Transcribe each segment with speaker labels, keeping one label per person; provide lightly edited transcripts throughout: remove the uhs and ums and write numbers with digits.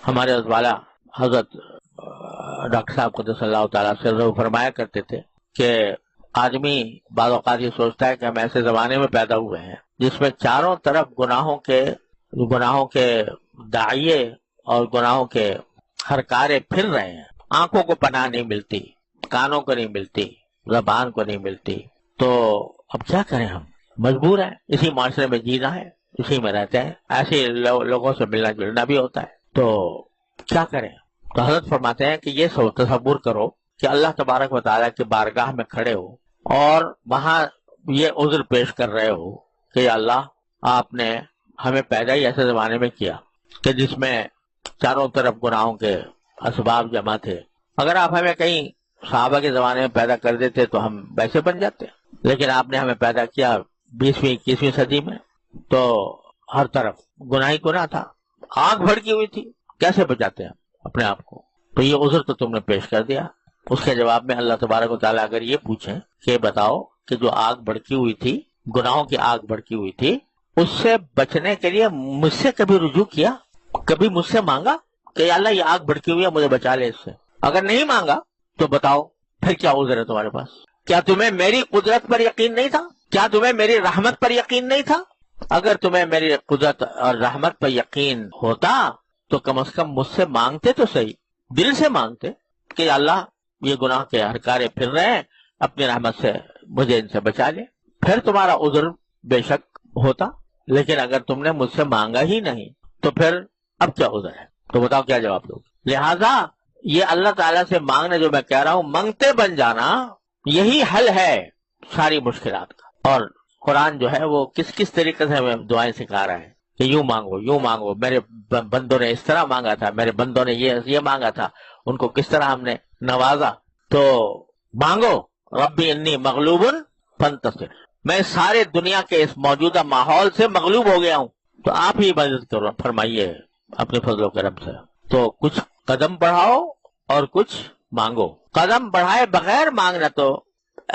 Speaker 1: ہمارے والا حضرت ڈاکٹر صاحب قدس اللہ تعالیٰ سے فرمایا کرتے تھے کہ آدمی بعض اوقات یہ سوچتا ہے کہ ہم ایسے زمانے میں پیدا ہوئے ہیں جس میں چاروں طرف گناہوں کے داعیے اور گناہوں کے ہرکارے پھر رہے ہیں. آنکھوں کو پناہ نہیں ملتی، کانوں کو نہیں ملتی، زبان کو نہیں ملتی. تو اب کیا کریں، ہم مجبور ہیں، اسی معاشرے میں جینا ہے، اسی میں رہتے ہیں، ایسے لوگوں سے ملنا جلنا بھی ہوتا ہے. تو کیا کریں؟ تو حضرت فرماتے ہیں کہ یہ تصور کرو کہ اللہ تبارک و تعالیٰ کی بارگاہ میں کھڑے ہو اور وہاں یہ عذر پیش کر رہے ہو کہ یا اللہ، آپ نے ہمیں پیدا ہی ایسے زمانے میں کیا کہ جس میں چاروں طرف گناہوں کے اسباب جمع تھے. اگر آپ ہمیں کہیں صحابہ کے زمانے میں پیدا کر دیتے تو ہم ویسے بن جاتے، لیکن آپ نے ہمیں پیدا کیا 20ویں 21ویں صدی میں، تو ہر طرف گناہ ہی گناہ تھا، آگ بھڑکی ہوئی تھی، کیسے بچاتے ہیں اپنے آپ کو؟ تو یہ عذر تو تم نے پیش کر دیا. اس کے جواب میں اللہ تبارک و تعالیٰ اگر یہ پوچھیں کہ بتاؤ کہ جو آگ بھڑکی ہوئی تھی، گناہوں کی آگ بھڑکی ہوئی تھی، اس سے بچنے کے لیے مجھ سے کبھی رجوع کیا، کبھی مجھ سے مانگا کہ یا اللہ یہ آگ بھڑکی ہوئی ہے، مجھے بچا لے اس سے؟ اگر نہیں مانگا تو بتاؤ پھر کیا عذر ہے تمہارے پاس؟ کیا تمہیں میری قدرت پر یقین نہیں تھا؟ کیا تمہیں میری رحمت پر یقین نہیں تھا؟ اگر تمہیں میری قدرت اور رحمت پر یقین ہوتا تو کم از کم مجھ سے مانگتے تو صحیح، دل سے مانگتے کہ یا اللہ یہ گناہ کے ہرکارے پھر رہے ہیں، اپنی رحمت سے مجھے ان سے بچا لے، پھر تمہارا عذر بے شک ہوتا. لیکن اگر تم نے مجھ سے مانگا ہی نہیں تو پھر اب کیا عذر ہے؟ تو بتاؤ کیا جواب دو؟ لہذا یہ اللہ تعالیٰ سے مانگنا جو میں کہہ رہا ہوں، مانگتے بن جانا، یہی حل ہے ساری مشکلات کا. اور قرآن جو ہے وہ کس کس طریقے سے ہمیں دعائیں سکھا رہا ہے کہ یوں مانگو یوں مانگو، میرے بندوں نے اس طرح مانگا تھا، میرے بندوں نے یہ مانگا تھا، ان کو کس طرح ہم نے نوازا. تو مانگو ربی انی مغلوب فانتصر، میں سارے دنیا کے اس موجودہ ماحول سے مغلوب ہو گیا ہوں، تو آپ ہی مدد کرو فرمائیے اپنے فضل و کرم سے. تو کچھ قدم بڑھاؤ اور کچھ مانگو. قدم بڑھائے بغیر مانگنا تو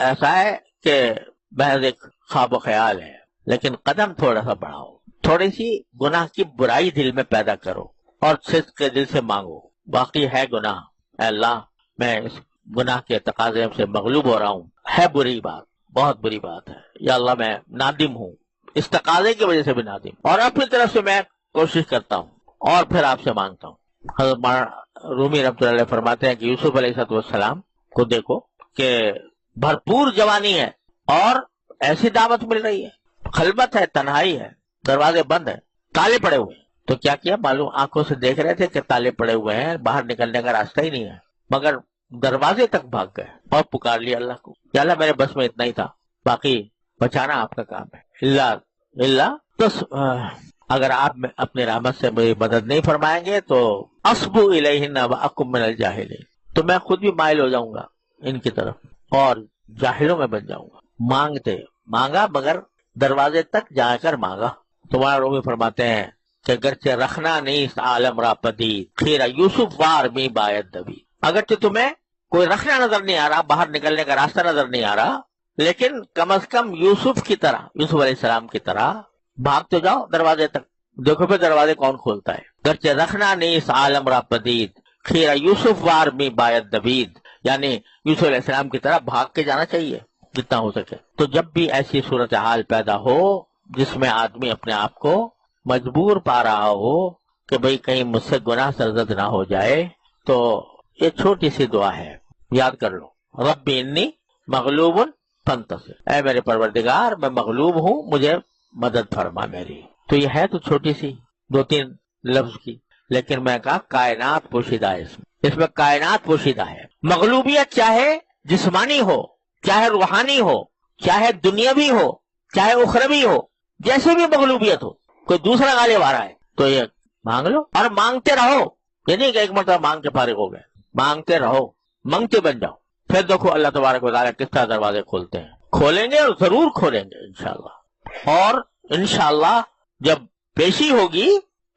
Speaker 1: ایسا ہے کہ محض ایک خواب و خیال ہے، لیکن قدم تھوڑا سا بڑھاؤ، تھوڑی سی گناہ کی برائی دل میں پیدا کرو اور صدق کے دل سے مانگو. باقی ہے گناہ، اے اللہ میں اس گناہ کے تقاضے سے مغلوب ہو رہا ہوں، ہے بری بات، بہت بری بات ہے، یا اللہ میں نادم ہوں، اس تقاضے کی وجہ سے بھی نادم، اور اپنی طرف سے میں کوشش کرتا ہوں اور پھر آپ سے مانگتا ہوں. حضرت رومی رحمۃ اللہ علیہ فرماتے ہیں کہ یوسف علیہ السلام کو دیکھو کہ بھرپور جوانی ہے اور ایسی دعوت مل رہی ہے، خلوت ہے، تنہائی ہے، دروازے بند ہیں، تالے پڑے ہوئے ہیں. تو کیا معلوم آنکھوں سے دیکھ رہے تھے کہ تالے پڑے ہوئے ہیں، باہر نکلنے کا راستہ ہی نہیں ہے، مگر دروازے تک بھاگ گئے اور پکار لیا اللہ کو کہ اللہ میرے بس میں اتنا ہی تھا، باقی بچانا آپ کا کام ہے. اللہ تو اگر آپ اپنی رحمت سے میری مدد نہیں فرمائیں گے تو اصبو الیہن واکم من الجاہلین، تو میں خود بھی مائل ہو جاؤں گا ان کی طرف اور جاہلوں میں بن جاؤں گا. مانگا مگر دروازے تک جا کر مانگا. تمہارا رومی فرماتے ہیں کہ گرچہ رکھنا نہیں عالم را پدید، خیرہ یوسف وار می باید دبی. اگرچہ تمہیں کوئی رکھنا نظر نہیں آ رہا، باہر نکلنے کا راستہ نظر نہیں آ رہا، لیکن کم از کم یوسف علیہ السلام کی طرح بھاگ تو جاؤ دروازے تک. دیکھو پھر دروازے کون کھولتا ہے. گرچہ رکھنا نہیں عالم را پدید، خیرہ یوسف وار می باید دبید، یعنی یوسف علیہ السلام کی طرح بھاگ کے جانا چاہیے جتنا ہو سکے. تو جب بھی ایسی صورتحال پیدا ہو جس میں آدمی اپنے آپ کو مجبور پا رہا ہو کہ بھئی کہیں مجھ سے گناہ سرزد نہ ہو جائے، تو یہ چھوٹی سی دعا ہے، یاد کر لو، رب انی مغلوب فانتصر، اے میرے پروردگار میں مغلوب ہوں، مجھے مدد فرما میری. تو یہ ہے تو چھوٹی سی 2-3 لفظ کی، لیکن میں کہا کائنات پوشیدہ ہے اس میں کائنات پوشیدہ ہے. مغلوبیت چاہے جسمانی ہو، چاہے روحانی ہو، چاہے دنیاوی ہو، چاہے اخروی ہو، جیسے بھی مغلوبیت ہو، کوئی دوسرا غالب آ رہا ہے تو یہ مانگ لو اور مانگتے رہو. یہ نہیں کہ ایک مرتبہ مانگ کے فارغ ہو گئے، مانگتے رہو، مانگتے بن جاؤ. پھر دیکھو اللہ تبارک و تعالیٰ کس طرح دروازے کھولتے ہیں، کھولیں گے اور ضرور کھولیں گے انشاءاللہ. اور انشاءاللہ جب پیشی ہوگی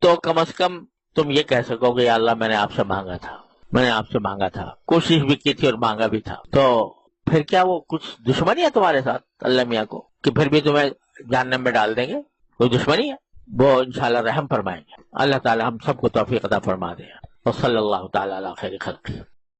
Speaker 1: تو کم از کم تم یہ کہہ سکو گے یا اللہ میں نے آپ سے مانگا تھا، میں نے آپ سے مانگا تھا، کوشش بھی کی تھی اور مانگا بھی تھا. تو پھر کیا وہ کچھ دشمنی ہے تمہارے ساتھ اللہ میاں کو کہ پھر بھی تمہیں جہنم میں ڈال دیں گے؟ کوئی دشمنی ہے؟ وہ انشاءاللہ رحم فرمائیں گے. اللہ تعالی ہم سب کو توفیق عطا فرما دے. وصلی اللہ تعالی علی خیر خلق.